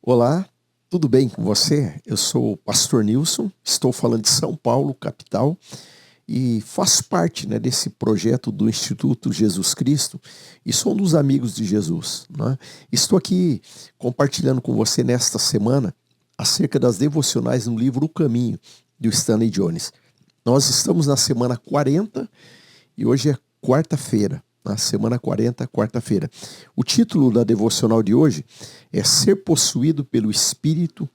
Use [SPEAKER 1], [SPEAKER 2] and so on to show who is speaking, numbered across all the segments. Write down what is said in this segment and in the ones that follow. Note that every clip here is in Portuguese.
[SPEAKER 1] Olá, tudo bem com você? Eu sou o pastor Nilson, estou falando de São Paulo, capital, e faço parte, desse projeto do Instituto Jesus Cristo e sou um dos amigos de Jesus, né? Estou aqui compartilhando com você nesta semana acerca das devocionais no livro O Caminho, do Stanley Jones. Nós estamos na semana 40 e hoje é quarta-feira, na semana 40, quarta-feira. O título da devocional de hoje é Ser possuído pelo Espírito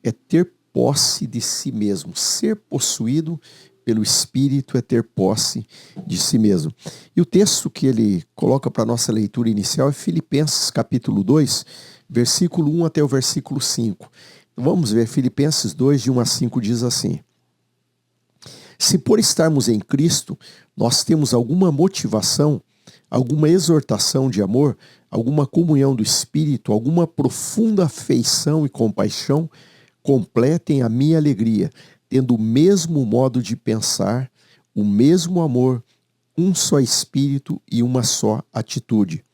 [SPEAKER 1] é ter posse de si mesmo. Ser possuído pelo Espírito é ter posse de si mesmo. E o texto que ele coloca para a nossa leitura inicial é Filipenses capítulo 2, versículo 1 até o versículo 5. Vamos ver, Filipenses 2, de 1 a 5 diz assim: Se por estarmos em Cristo, nós temos alguma motivação, alguma exortação de amor, alguma comunhão do Espírito, alguma profunda afeição e compaixão, completem a minha alegria, tendo o mesmo modo de pensar, o mesmo amor, um só Espírito e uma só atitude.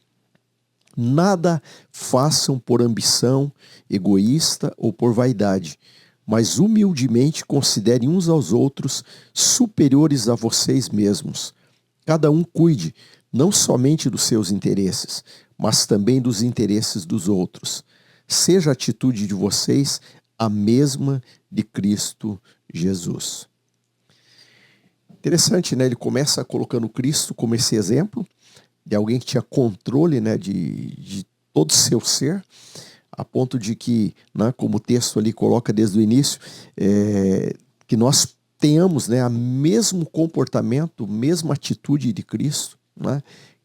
[SPEAKER 1] Nada façam por ambição egoísta ou por vaidade, mas humildemente considerem uns aos outros superiores a vocês mesmos. Cada um cuide não somente dos seus interesses, mas também dos interesses dos outros. Seja a atitude de vocês a mesma de Cristo Jesus. Interessante, Ele começa colocando Cristo como esse exemplo de alguém que tinha controle, de todo o seu ser, a ponto de que, como o texto ali coloca desde o início, que nós tenhamos, o mesmo comportamento, mesma atitude de Cristo,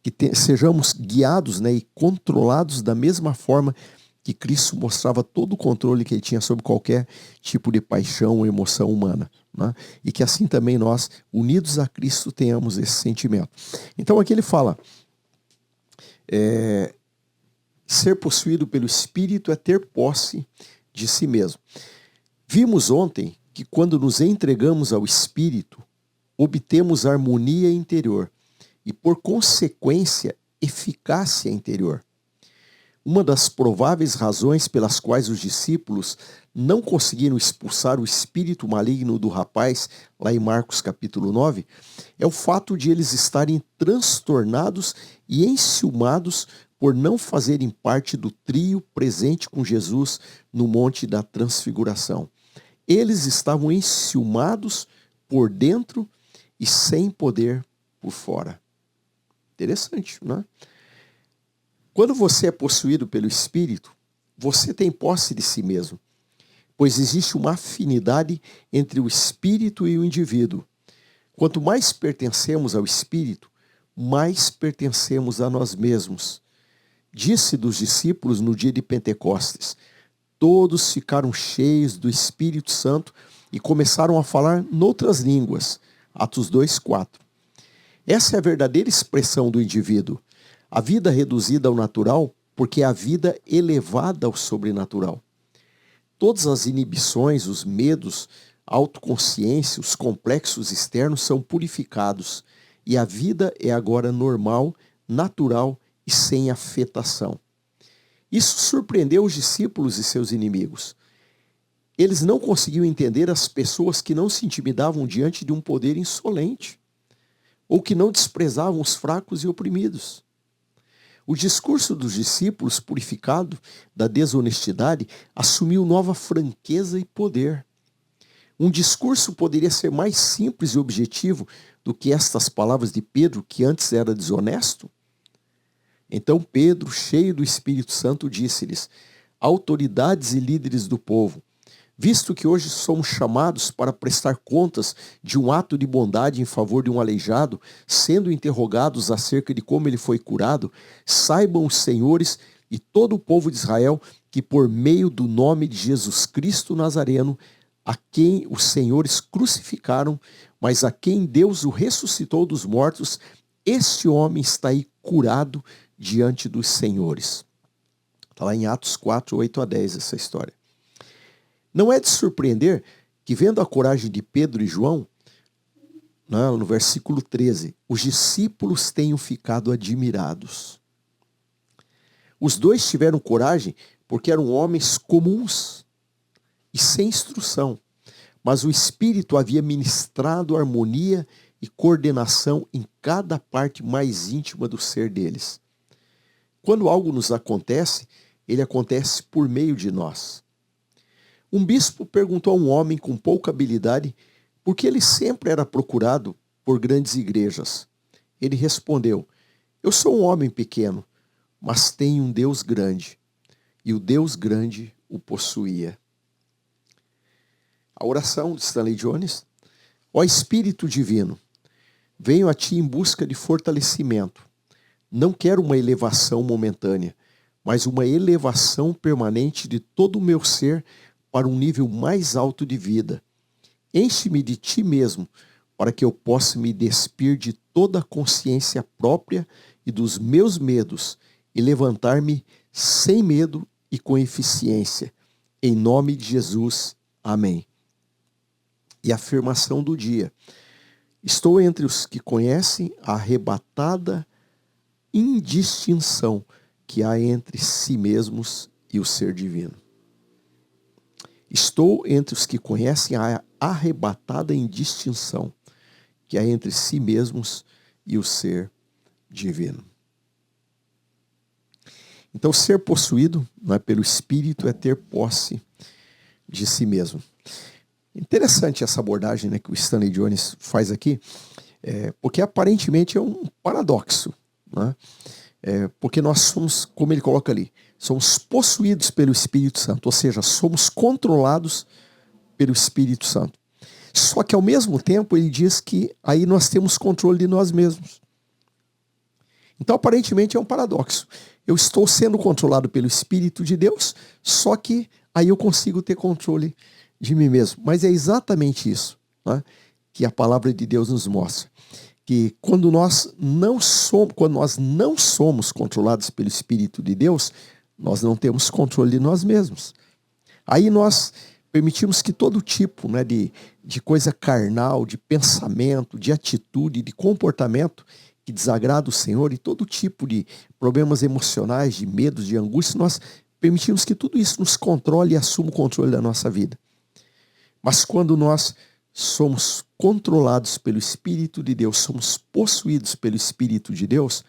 [SPEAKER 1] que sejamos guiados, e controlados da mesma forma que Cristo mostrava todo o controle que ele tinha sobre qualquer tipo de paixão ou emoção humana. E que assim também nós, unidos a Cristo, tenhamos esse sentimento. Então aqui ele fala, ser possuído pelo Espírito é ter posse de si mesmo. Vimos ontem que quando nos entregamos ao Espírito, obtemos harmonia interior e, por consequência, eficácia interior. Uma das prováveis razões pelas quais os discípulos não conseguiram expulsar o espírito maligno do rapaz, lá em Marcos capítulo 9, é o fato de eles estarem transtornados e enciumados por não fazerem parte do trio presente com Jesus no Monte da Transfiguração. Eles estavam enciumados por dentro e sem poder por fora. Interessante, não é? Quando você é possuído pelo Espírito, você tem posse de si mesmo, pois existe uma afinidade entre o Espírito e o indivíduo. Quanto mais pertencemos ao Espírito, mais pertencemos a nós mesmos. Disse dos discípulos no dia de Pentecostes: todos ficaram cheios do Espírito Santo e começaram a falar noutras línguas. Atos 2:4. Essa é a verdadeira expressão do indivíduo. A vida reduzida ao natural, porque é a vida elevada ao sobrenatural. Todas as inibições, os medos, a autoconsciência, os complexos externos são purificados e a vida é agora normal, natural e sem afetação. Isso surpreendeu os discípulos e seus inimigos. Eles não conseguiam entender as pessoas que não se intimidavam diante de um poder insolente, ou que não desprezavam os fracos e oprimidos. O discurso dos discípulos, purificado da desonestidade, assumiu nova franqueza e poder. Um discurso poderia ser mais simples e objetivo do que estas palavras de Pedro, que antes era desonesto? Então Pedro, cheio do Espírito Santo, disse-lhes: autoridades e líderes do povo, visto que hoje somos chamados para prestar contas de um ato de bondade em favor de um aleijado, sendo interrogados acerca de como ele foi curado, saibam os senhores e todo o povo de Israel que por meio do nome de Jesus Cristo Nazareno, a quem os senhores crucificaram, mas a quem Deus o ressuscitou dos mortos, este homem está aí curado diante dos senhores. Está lá em Atos 4, 8 a 10 essa história. Não é de surpreender que, vendo a coragem de Pedro e João, no versículo 13, os discípulos tenham ficado admirados. Os dois tiveram coragem porque eram homens comuns e sem instrução, mas o Espírito havia ministrado harmonia e coordenação em cada parte mais íntima do ser deles. Quando algo nos acontece, ele acontece por meio de nós. Um bispo perguntou a um homem com pouca habilidade por que ele sempre era procurado por grandes igrejas. Ele respondeu: eu sou um homem pequeno, mas tenho um Deus grande, e o Deus grande o possuía. A oração de Stanley Jones: ó Espírito Divino, venho a Ti em busca de fortalecimento. Não quero uma elevação momentânea, mas uma elevação permanente de todo o meu ser para um nível mais alto de vida. Enche-me de Ti mesmo, para que eu possa me despir de toda a consciência própria e dos meus medos e levantar-me sem medo e com eficiência. Em nome de Jesus. Amém. E a afirmação do dia: estou entre os que conhecem a arrebatada indistinção que há entre si mesmos e o ser divino. Estou entre os que conhecem a arrebatada indistinção que há entre si mesmos e o ser divino. Então, ser possuído, não é, pelo Espírito é ter posse de si mesmo. Interessante essa abordagem, né, que o Stanley Jones faz aqui, porque aparentemente é um paradoxo, né? Porque nós somos, como ele coloca ali, somos possuídos pelo Espírito Santo, ou seja, somos controlados pelo Espírito Santo. Só que ao mesmo tempo ele diz que aí nós temos controle de nós mesmos. Então aparentemente é um paradoxo. Eu estou sendo controlado pelo Espírito de Deus, só que aí eu consigo ter controle de mim mesmo. Mas é exatamente isso, né, que a palavra de Deus nos mostra. Que quando nós não somos controlados pelo Espírito de Deus, nós não temos controle de nós mesmos. Aí nós permitimos que todo tipo, né, de coisa carnal, de pensamento, de atitude, de comportamento que desagrada o Senhor, e todo tipo de problemas emocionais, de medos, de angústia, nós permitimos que tudo isso nos controle e assuma o controle da nossa vida. Mas quando nós somos controlados pelo Espírito de Deus, somos possuídos pelo Espírito de Deus,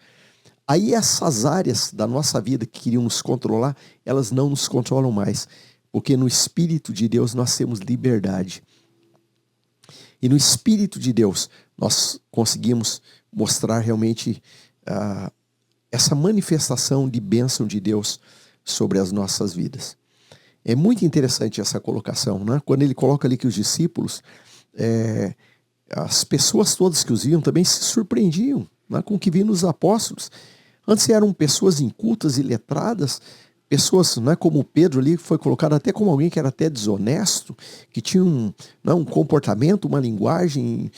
[SPEAKER 1] aí essas áreas da nossa vida que queriam nos controlar, elas não nos controlam mais, porque no Espírito de Deus nós temos liberdade. E no Espírito de Deus nós conseguimos mostrar realmente essa manifestação de bênção de Deus sobre as nossas vidas. É muito interessante essa colocação, né? Quando ele coloca ali que os discípulos, as pessoas todas que os viam também se surpreendiam, né, com o que viam nos apóstolos. Antes eram pessoas incultas e letradas, pessoas, né, como Pedro ali, foi colocado até como alguém que era até desonesto, que tinha um comportamento, uma linguagem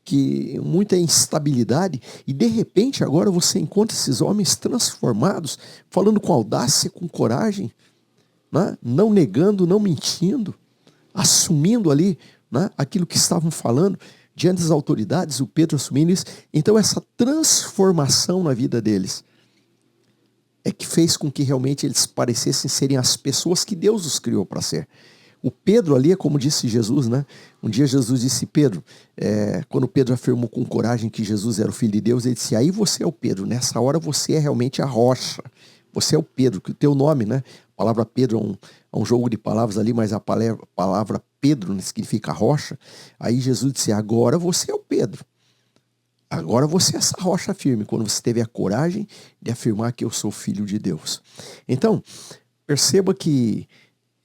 [SPEAKER 1] que muita instabilidade, e de repente agora você encontra esses homens transformados, falando com audácia, com coragem, né, não negando, não mentindo, assumindo ali, né, aquilo que estavam falando diante das autoridades, o Pedro assumindo isso. Então essa transformação na vida deles é que fez com que realmente eles parecessem serem as pessoas que Deus os criou para ser. O Pedro ali é como disse Jesus, né? Um dia Jesus disse: Pedro, quando Pedro afirmou com coragem que Jesus era o Filho de Deus, ele disse: aí você é o Pedro, nessa hora você é realmente a rocha, você é o Pedro, que o teu nome, né? A palavra Pedro é um jogo de palavras ali, mas a palavra Pedro, né, significa rocha. Aí Jesus disse: agora você é o Pedro. Agora você é essa rocha firme, quando você teve a coragem de afirmar que eu sou filho de Deus. Então, perceba que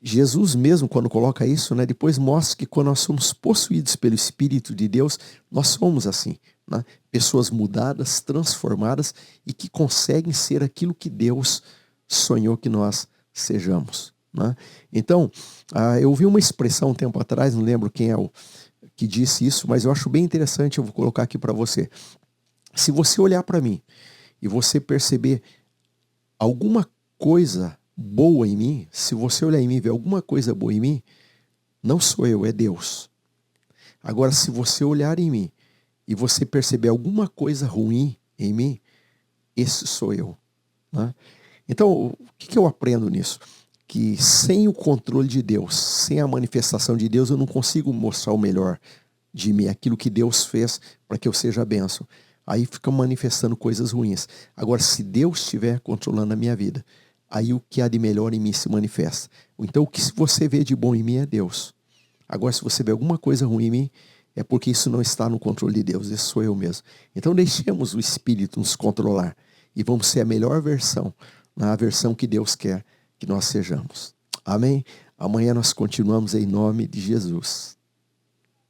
[SPEAKER 1] Jesus mesmo, quando coloca isso, né, depois mostra que quando nós somos possuídos pelo Espírito de Deus, nós somos assim, né, pessoas mudadas, transformadas e que conseguem ser aquilo que Deus sonhou que nós sejamos, né? Então, eu ouvi uma expressão um tempo atrás, não lembro quem é o que disse isso, mas eu acho bem interessante, eu vou colocar aqui para você. Se você olhar para mim e você perceber alguma coisa boa em mim, se você olhar em mim e ver alguma coisa boa em mim, não sou eu, é Deus. Agora, se você olhar em mim e você perceber alguma coisa ruim em mim, esse sou eu, né? Então, o que eu aprendo nisso? que sem o controle de Deus, sem a manifestação de Deus, eu não consigo mostrar o melhor de mim, aquilo que Deus fez para que eu seja bênção. Aí fica manifestando coisas ruins. Agora, se Deus estiver controlando a minha vida, aí o que há de melhor em mim se manifesta. Então, o que você vê de bom em mim é Deus. Agora, se você vê alguma coisa ruim em mim, é porque isso não está no controle de Deus, esse sou eu mesmo. Então, deixemos o Espírito nos controlar e vamos ser a melhor versão, a versão que Deus quer que nós sejamos. Amém? Amanhã nós continuamos em nome de Jesus.